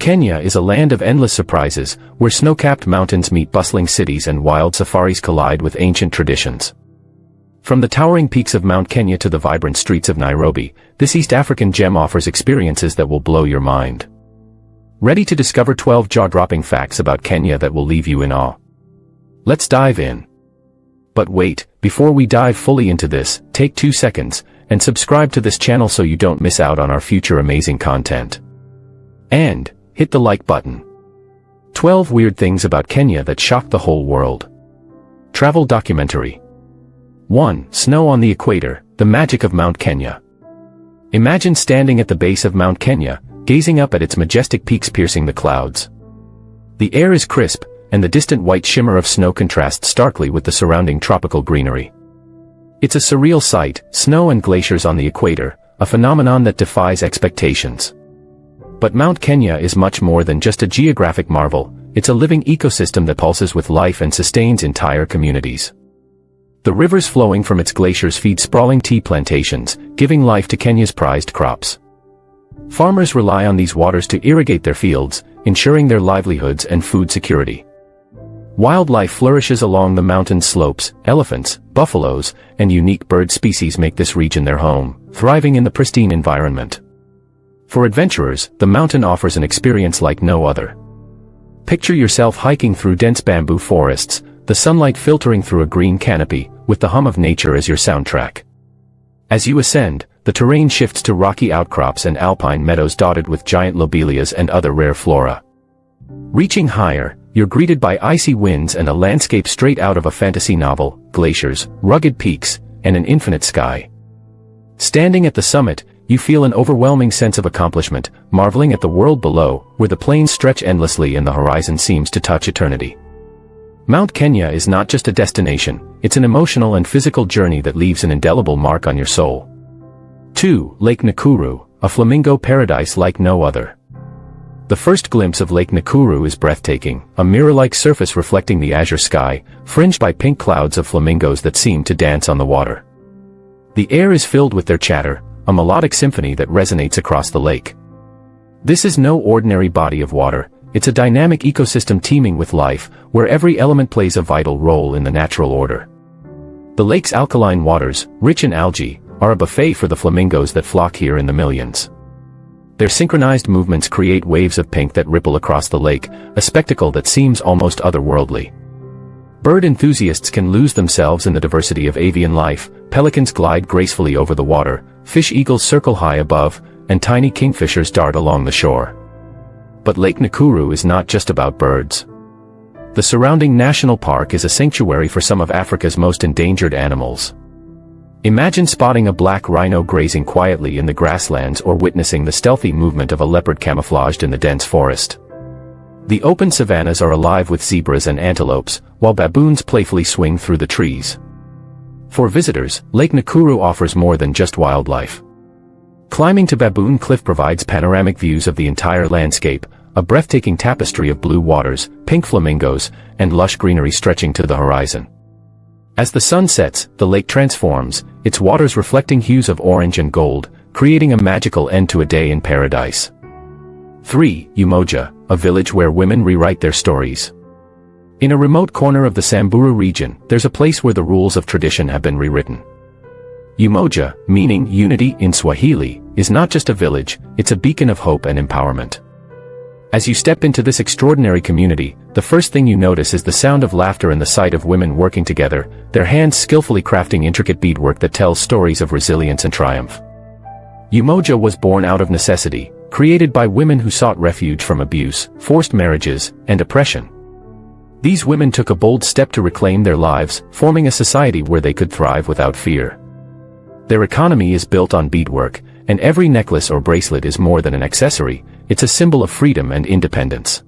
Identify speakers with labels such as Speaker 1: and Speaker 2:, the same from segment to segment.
Speaker 1: Kenya is a land of endless surprises, where snow-capped mountains meet bustling cities and wild safaris collide with ancient traditions. From the towering peaks of Mount Kenya to the vibrant streets of Nairobi, this East African gem offers experiences that will blow your mind. Ready to discover 12 jaw-dropping facts about Kenya that will leave you in awe? Let's dive in. But wait, before we dive fully into this, take 2 seconds and subscribe to this channel so you don't miss out on our future amazing content. And hit the like button. 12 weird things about Kenya that shocked the whole world. Travel documentary. 1. Snow on the equator, the magic of Mount Kenya. Imagine standing at the base of Mount Kenya, gazing up at its majestic peaks piercing the clouds. The air is crisp, and the distant white shimmer of snow contrasts starkly with the surrounding tropical greenery. It's a surreal sight, snow and glaciers on the equator, a phenomenon that defies expectations. But Mount Kenya is much more than just a geographic marvel, it's a living ecosystem that pulses with life and sustains entire communities. The rivers flowing from its glaciers feed sprawling tea plantations, giving life to Kenya's prized crops. Farmers rely on these waters to irrigate their fields, ensuring their livelihoods and food security. Wildlife flourishes along the mountain slopes. Elephants, buffaloes, and unique bird species make this region their home, thriving in the pristine environment. For adventurers, the mountain offers an experience like no other. Picture yourself hiking through dense bamboo forests, the sunlight filtering through a green canopy, with the hum of nature as your soundtrack. As you ascend, the terrain shifts to rocky outcrops and alpine meadows dotted with giant lobelias and other rare flora. Reaching higher, you're greeted by icy winds and a landscape straight out of a fantasy novel, glaciers, rugged peaks, and an infinite sky. Standing at the summit, you feel an overwhelming sense of accomplishment, marveling at the world below, where the plains stretch endlessly and the horizon seems to touch eternity. Mount Kenya is not just a destination, it's an emotional and physical journey that leaves an indelible mark on your soul. 2. Lake Nakuru, a flamingo paradise like no other. The first glimpse of Lake Nakuru is breathtaking, a mirror-like surface reflecting the azure sky, fringed by pink clouds of flamingos that seem to dance on the water. The air is filled with their chatter, a melodic symphony that resonates across the lake. This is no ordinary body of water, it's a dynamic ecosystem teeming with life, where every element plays a vital role in the natural order. The lake's alkaline waters, rich in algae, are a buffet for the flamingos that flock here in the millions. Their synchronized movements create waves of pink that ripple across the lake, a spectacle that seems almost otherworldly. Bird enthusiasts can lose themselves in the diversity of avian life. Pelicans glide gracefully over the water, fish eagles circle high above, and tiny kingfishers dart along the shore. But Lake Nakuru is not just about birds. The surrounding national park is a sanctuary for some of Africa's most endangered animals. Imagine spotting a black rhino grazing quietly in the grasslands or witnessing the stealthy movement of a leopard camouflaged in the dense forest. The open savannas are alive with zebras and antelopes, while baboons playfully swing through the trees. For visitors, Lake Nakuru offers more than just wildlife. Climbing to Baboon Cliff provides panoramic views of the entire landscape, a breathtaking tapestry of blue waters, pink flamingos, and lush greenery stretching to the horizon. As the sun sets, the lake transforms, its waters reflecting hues of orange and gold, creating a magical end to a day in paradise. 3. Umoja, a village where women rewrite their stories. In a remote corner of the Samburu region, there's a place where the rules of tradition have been rewritten. Umoja, meaning unity in Swahili, is not just a village, it's a beacon of hope and empowerment. As you step into this extraordinary community, the first thing you notice is the sound of laughter and the sight of women working together, their hands skillfully crafting intricate beadwork that tells stories of resilience and triumph. Umoja was born out of necessity, created by women who sought refuge from abuse, forced marriages, and oppression. These women took a bold step to reclaim their lives, forming a society where they could thrive without fear. Their economy is built on beadwork, and every necklace or bracelet is more than an accessory, it's a symbol of freedom and independence.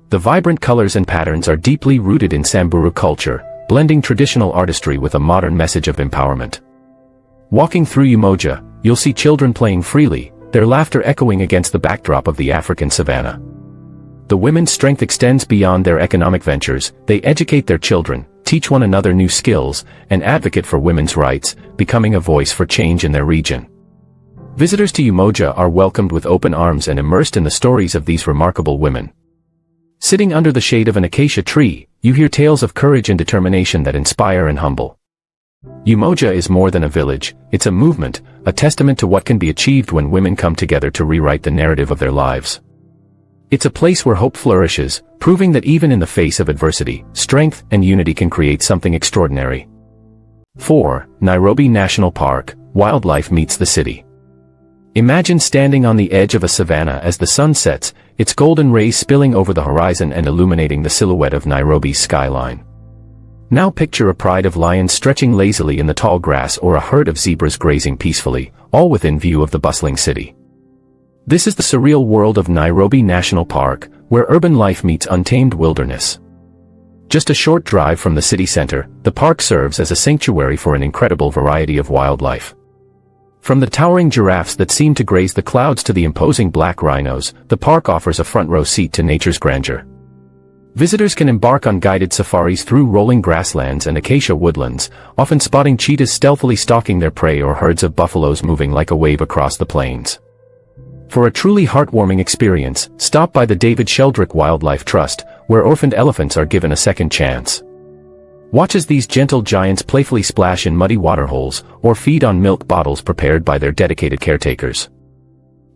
Speaker 1: The vibrant colors and patterns are deeply rooted in Samburu culture, blending traditional artistry with a modern message of empowerment. Walking through Umoja, you'll see children playing freely, their laughter echoing against the backdrop of the African savanna. The women's strength extends beyond their economic ventures, they educate their children, teach one another new skills, and advocate for women's rights, becoming a voice for change in their region. Visitors to Umoja are welcomed with open arms and immersed in the stories of these remarkable women. Sitting under the shade of an acacia tree, you hear tales of courage and determination that inspire and humble. Umoja is more than a village, it's a movement, a testament to what can be achieved when women come together to rewrite the narrative of their lives. It's a place where hope flourishes, proving that even in the face of adversity, strength and unity can create something extraordinary. 4. Nairobi National Park, wildlife meets the city. Imagine standing on the edge of a savanna as the sun sets, its golden rays spilling over the horizon and illuminating the silhouette of Nairobi's skyline. Now picture a pride of lions stretching lazily in the tall grass or a herd of zebras grazing peacefully, all within view of the bustling city. This is the surreal world of Nairobi National Park, where urban life meets untamed wilderness. Just a short drive from the city center, the park serves as a sanctuary for an incredible variety of wildlife. From the towering giraffes that seem to graze the clouds to the imposing black rhinos, the park offers a front-row seat to nature's grandeur. Visitors can embark on guided safaris through rolling grasslands and acacia woodlands, often spotting cheetahs stealthily stalking their prey or herds of buffaloes moving like a wave across the plains. For a truly heartwarming experience, stop by the David Sheldrick Wildlife Trust, where orphaned elephants are given a second chance. Watch as these gentle giants playfully splash in muddy waterholes, or feed on milk bottles prepared by their dedicated caretakers.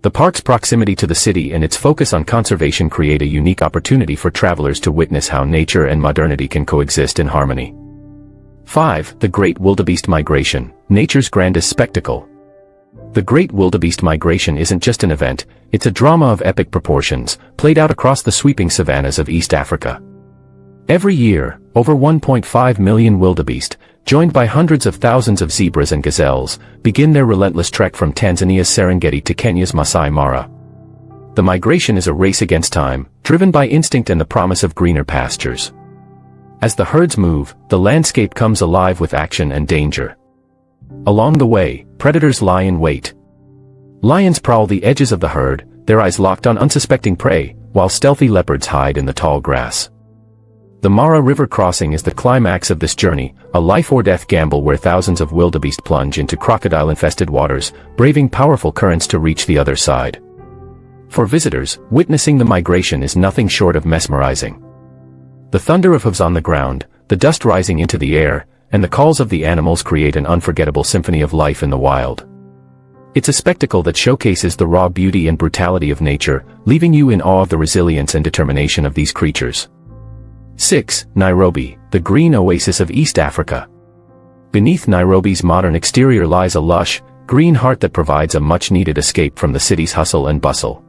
Speaker 1: The park's proximity to the city and its focus on conservation create a unique opportunity for travelers to witness how nature and modernity can coexist in harmony. 5. The Great Wildebeest Migration, nature's grandest spectacle. The Great Wildebeest Migration isn't just an event, it's a drama of epic proportions, played out across the sweeping savannas of East Africa. Every year, over 1.5 million wildebeest, joined by hundreds of thousands of zebras and gazelles, begin their relentless trek from Tanzania's Serengeti to Kenya's Masai Mara. The migration is a race against time, driven by instinct and the promise of greener pastures. As the herds move, the landscape comes alive with action and danger. Along the way, predators lie in wait. Lions prowl the edges of the herd, their eyes locked on unsuspecting prey, while stealthy leopards hide in the tall grass. The Mara River crossing is the climax of this journey, a life-or-death gamble where thousands of wildebeest plunge into crocodile-infested waters, braving powerful currents to reach the other side. For visitors, witnessing the migration is nothing short of mesmerizing. The thunder of hooves on the ground, the dust rising into the air, and the calls of the animals create an unforgettable symphony of life in the wild. It's a spectacle that showcases the raw beauty and brutality of nature, leaving you in awe of the resilience and determination of these creatures. 6. Nairobi, the green oasis of East Africa. Beneath Nairobi's modern exterior lies a lush, green heart that provides a much-needed escape from the city's hustle and bustle.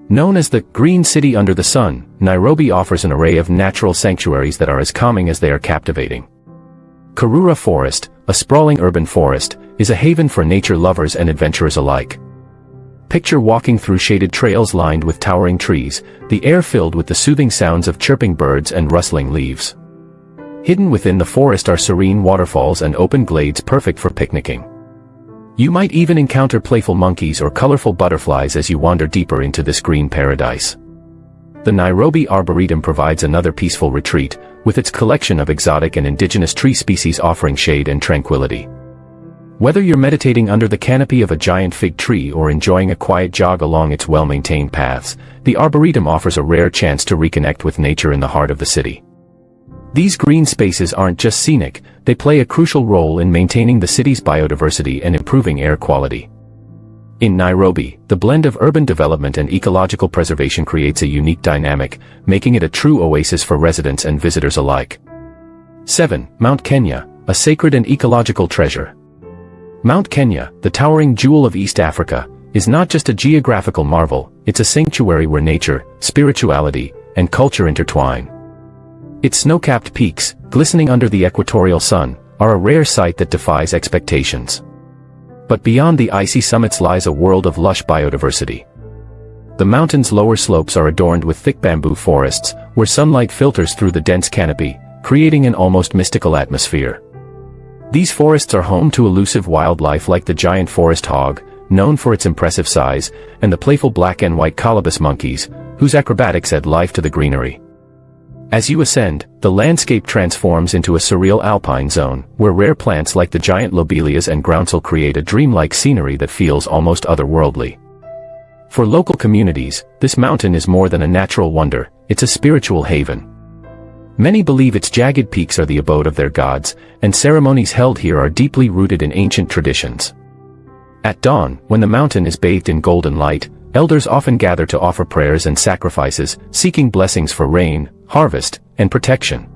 Speaker 1: Known as the Green City Under the Sun, Nairobi offers an array of natural sanctuaries that are as calming as they are captivating. Karura Forest, a sprawling urban forest, is a haven for nature lovers and adventurers alike. Picture walking through shaded trails lined with towering trees, the air filled with the soothing sounds of chirping birds and rustling leaves. Hidden within the forest are serene waterfalls and open glades perfect for picnicking. You might even encounter playful monkeys or colorful butterflies as you wander deeper into this green paradise. The Nairobi Arboretum provides another peaceful retreat, with its collection of exotic and indigenous tree species offering shade and tranquility. Whether you're meditating under the canopy of a giant fig tree or enjoying a quiet jog along its well-maintained paths, the Arboretum offers a rare chance to reconnect with nature in the heart of the city. These green spaces aren't just scenic, they play a crucial role in maintaining the city's biodiversity and improving air quality. In Nairobi, the blend of urban development and ecological preservation creates a unique dynamic, making it a true oasis for residents and visitors alike. 7. Mount Kenya, a sacred and ecological treasure. Mount Kenya, the towering jewel of East Africa, is not just a geographical marvel, it's a sanctuary where nature, spirituality, and culture intertwine. Its snow-capped peaks, glistening under the equatorial sun, are a rare sight that defies expectations. But beyond the icy summits lies a world of lush biodiversity. The mountain's lower slopes are adorned with thick bamboo forests, where sunlight filters through the dense canopy, creating an almost mystical atmosphere. These forests are home to elusive wildlife like the giant forest hog, known for its impressive size, and the playful black and white colobus monkeys, whose acrobatics add life to the greenery. As you ascend, the landscape transforms into a surreal alpine zone, where rare plants like the giant lobelias and groundsel create a dreamlike scenery that feels almost otherworldly. For local communities, this mountain is more than a natural wonder, it's a spiritual haven. Many believe its jagged peaks are the abode of their gods, and ceremonies held here are deeply rooted in ancient traditions. At dawn, when the mountain is bathed in golden light, elders often gather to offer prayers and sacrifices, seeking blessings for rain, harvest, and protection.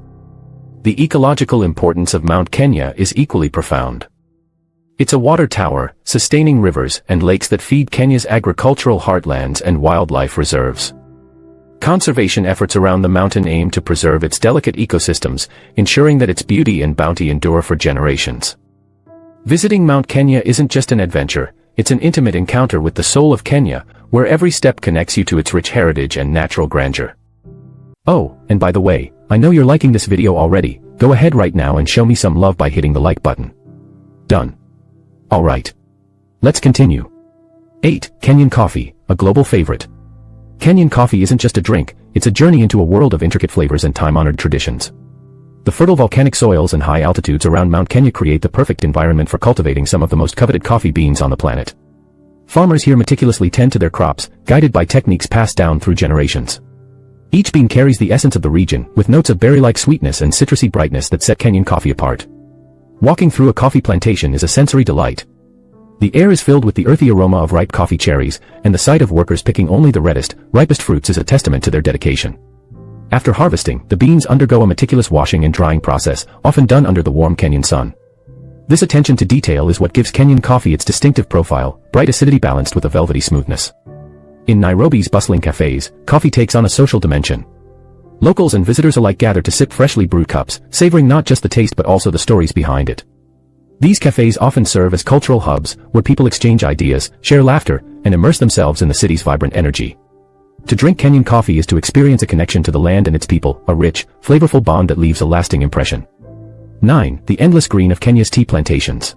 Speaker 1: The ecological importance of Mount Kenya is equally profound. It's a water tower, sustaining rivers and lakes that feed Kenya's agricultural heartlands and wildlife reserves. Conservation efforts around the mountain aim to preserve its delicate ecosystems, ensuring that its beauty and bounty endure for generations. Visiting Mount Kenya isn't just an adventure, it's an intimate encounter with the soul of Kenya, where every step connects you to its rich heritage and natural grandeur. Oh, and by the way, I know you're liking this video already, go ahead right now and show me some love by hitting the like button. Done. Alright. Let's continue. 8. Kenyan coffee, a global favorite. Kenyan coffee isn't just a drink, it's a journey into a world of intricate flavors and time-honored traditions. The fertile volcanic soils and high altitudes around Mount Kenya create the perfect environment for cultivating some of the most coveted coffee beans on the planet. Farmers here meticulously tend to their crops, guided by techniques passed down through generations. Each bean carries the essence of the region, with notes of berry-like sweetness and citrusy brightness that set Kenyan coffee apart. Walking through a coffee plantation is a sensory delight. The air is filled with the earthy aroma of ripe coffee cherries, and the sight of workers picking only the reddest, ripest fruits is a testament to their dedication. After harvesting, the beans undergo a meticulous washing and drying process, often done under the warm Kenyan sun. This attention to detail is what gives Kenyan coffee its distinctive profile, bright acidity balanced with a velvety smoothness. In Nairobi's bustling cafes, coffee takes on a social dimension. Locals and visitors alike gather to sip freshly brewed cups, savoring not just the taste but also the stories behind it. These cafes often serve as cultural hubs, where people exchange ideas, share laughter, and immerse themselves in the city's vibrant energy. To drink Kenyan coffee is to experience a connection to the land and its people, a rich, flavorful bond that leaves a lasting impression. 9. The endless green of Kenya's tea plantations.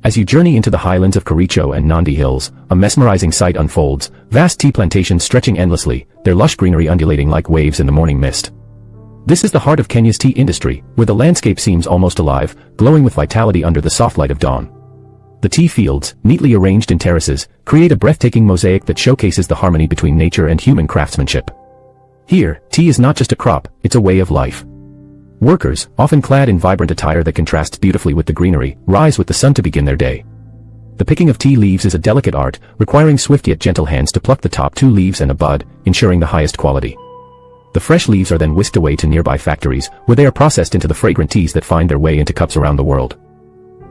Speaker 1: As you journey into the highlands of Kericho and Nandi Hills, a mesmerizing sight unfolds, vast tea plantations stretching endlessly, their lush greenery undulating like waves in the morning mist. This is the heart of Kenya's tea industry, where the landscape seems almost alive, glowing with vitality under the soft light of dawn. The tea fields, neatly arranged in terraces, create a breathtaking mosaic that showcases the harmony between nature and human craftsmanship. Here, tea is not just a crop, it's a way of life. Workers, often clad in vibrant attire that contrasts beautifully with the greenery, rise with the sun to begin their day. The picking of tea leaves is a delicate art, requiring swift yet gentle hands to pluck the top 2 leaves and a bud, ensuring the highest quality. The fresh leaves are then whisked away to nearby factories, where they are processed into the fragrant teas that find their way into cups around the world.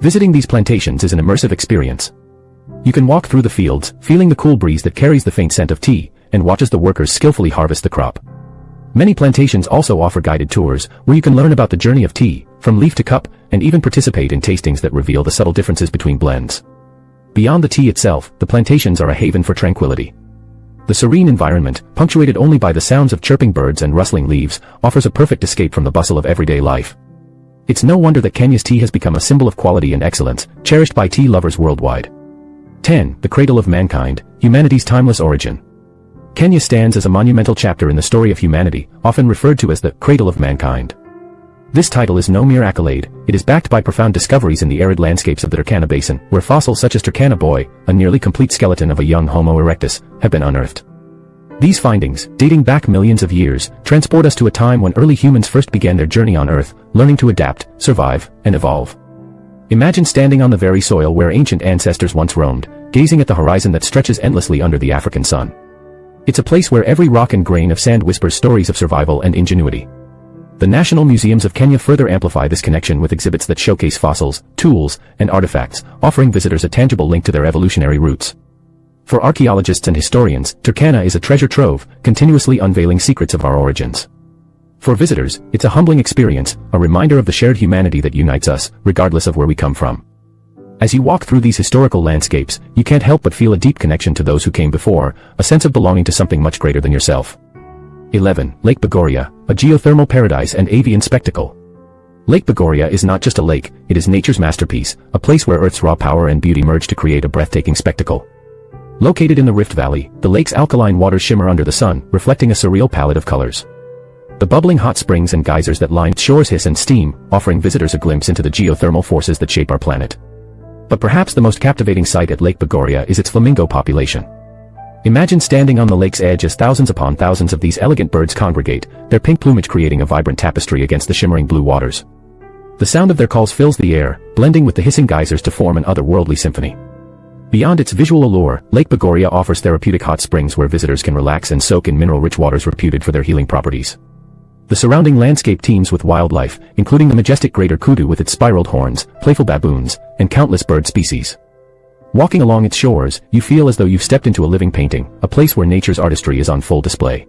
Speaker 1: Visiting these plantations is an immersive experience. You can walk through the fields, feeling the cool breeze that carries the faint scent of tea, and watch as the workers skillfully harvest the crop. Many plantations also offer guided tours, where you can learn about the journey of tea, from leaf to cup, and even participate in tastings that reveal the subtle differences between blends. Beyond the tea itself, the plantations are a haven for tranquility. The serene environment, punctuated only by the sounds of chirping birds and rustling leaves, offers a perfect escape from the bustle of everyday life. It's no wonder that Kenya's tea has become a symbol of quality and excellence, cherished by tea lovers worldwide. 10. The cradle of mankind, humanity's timeless origin. Kenya stands as a monumental chapter in the story of humanity, often referred to as the cradle of mankind. This title is no mere accolade, it is backed by profound discoveries in the arid landscapes of the Turkana Basin, where fossils such as Turkana boy, a nearly complete skeleton of a young Homo erectus, have been unearthed. These findings, dating back millions of years, transport us to a time when early humans first began their journey on Earth, learning to adapt, survive, and evolve. Imagine standing on the very soil where ancient ancestors once roamed, gazing at the horizon that stretches endlessly under the African sun. It's a place where every rock and grain of sand whispers stories of survival and ingenuity. The National Museums of Kenya further amplify this connection with exhibits that showcase fossils, tools, and artifacts, offering visitors a tangible link to their evolutionary roots. For archaeologists and historians, Turkana is a treasure trove, continuously unveiling secrets of our origins. For visitors, it's a humbling experience, a reminder of the shared humanity that unites us, regardless of where we come from. As you walk through these historical landscapes, you can't help but feel a deep connection to those who came before, a sense of belonging to something much greater than yourself. 11. Lake Bogoria, a geothermal paradise and avian spectacle. Lake Bogoria is not just a lake, it is nature's masterpiece, a place where Earth's raw power and beauty merge to create a breathtaking spectacle. Located in the Rift Valley, the lake's alkaline waters shimmer under the sun, reflecting a surreal palette of colors. The bubbling hot springs and geysers that line shores hiss and steam, offering visitors a glimpse into the geothermal forces that shape our planet. But perhaps the most captivating sight at Lake Bagoria is its flamingo population. Imagine standing on the lake's edge as thousands upon thousands of these elegant birds congregate, their pink plumage creating a vibrant tapestry against the shimmering blue waters. The sound of their calls fills the air, blending with the hissing geysers to form an otherworldly symphony. Beyond its visual allure, Lake Bagoria offers therapeutic hot springs where visitors can relax and soak in mineral-rich waters reputed for their healing properties. The surrounding landscape teems with wildlife, including the majestic greater kudu with its spiraled horns, playful baboons, and countless bird species. Walking along its shores, you feel as though you've stepped into a living painting, a place where nature's artistry is on full display.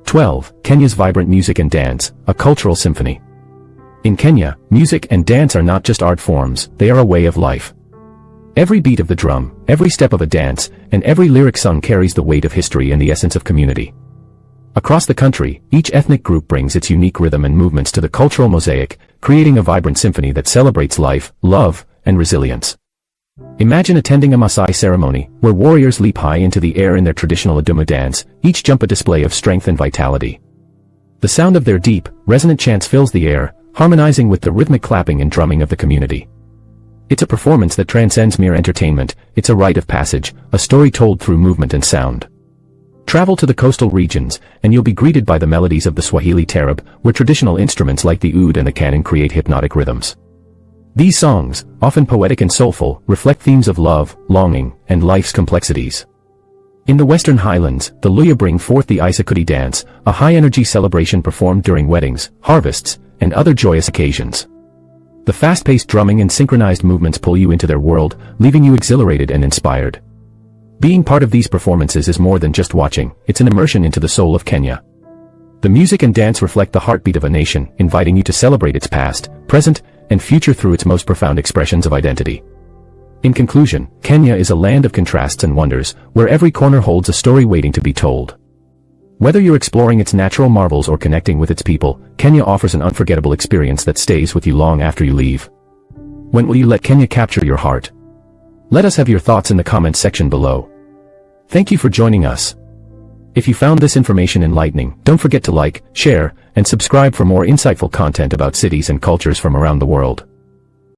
Speaker 1: 12. Kenya's vibrant music and dance, a cultural symphony. In Kenya, music and dance are not just art forms, they are a way of life. Every beat of the drum, every step of a dance, and every lyric sung carries the weight of history and the essence of community. Across the country, each ethnic group brings its unique rhythm and movements to the cultural mosaic, creating a vibrant symphony that celebrates life, love, and resilience. Imagine attending a Maasai ceremony, where warriors leap high into the air in their traditional Adumu dance, each jump a display of strength and vitality. The sound of their deep, resonant chants fills the air, harmonizing with the rhythmic clapping and drumming of the community. It's a performance that transcends mere entertainment, it's a rite of passage, a story told through movement and sound. Travel to the coastal regions, and you'll be greeted by the melodies of the Swahili tarab, where traditional instruments like the oud and the canon create hypnotic rhythms. These songs, often poetic and soulful, reflect themes of love, longing, and life's complexities. In the Western Highlands, the Luya bring forth the Isakudi dance, a high-energy celebration performed during weddings, harvests, and other joyous occasions. The fast-paced drumming and synchronized movements pull you into their world, leaving you exhilarated and inspired. Being part of these performances is more than just watching, it's an immersion into the soul of Kenya. The music and dance reflect the heartbeat of a nation, inviting you to celebrate its past, present, and future through its most profound expressions of identity. In conclusion, Kenya is a land of contrasts and wonders, where every corner holds a story waiting to be told. Whether you're exploring its natural marvels or connecting with its people, Kenya offers an unforgettable experience that stays with you long after you leave. When will you let Kenya capture your heart? Let us have your thoughts in the comments section below. Thank you for joining us. If you found this information enlightening, don't forget to like, share, and subscribe for more insightful content about cities and cultures from around the world.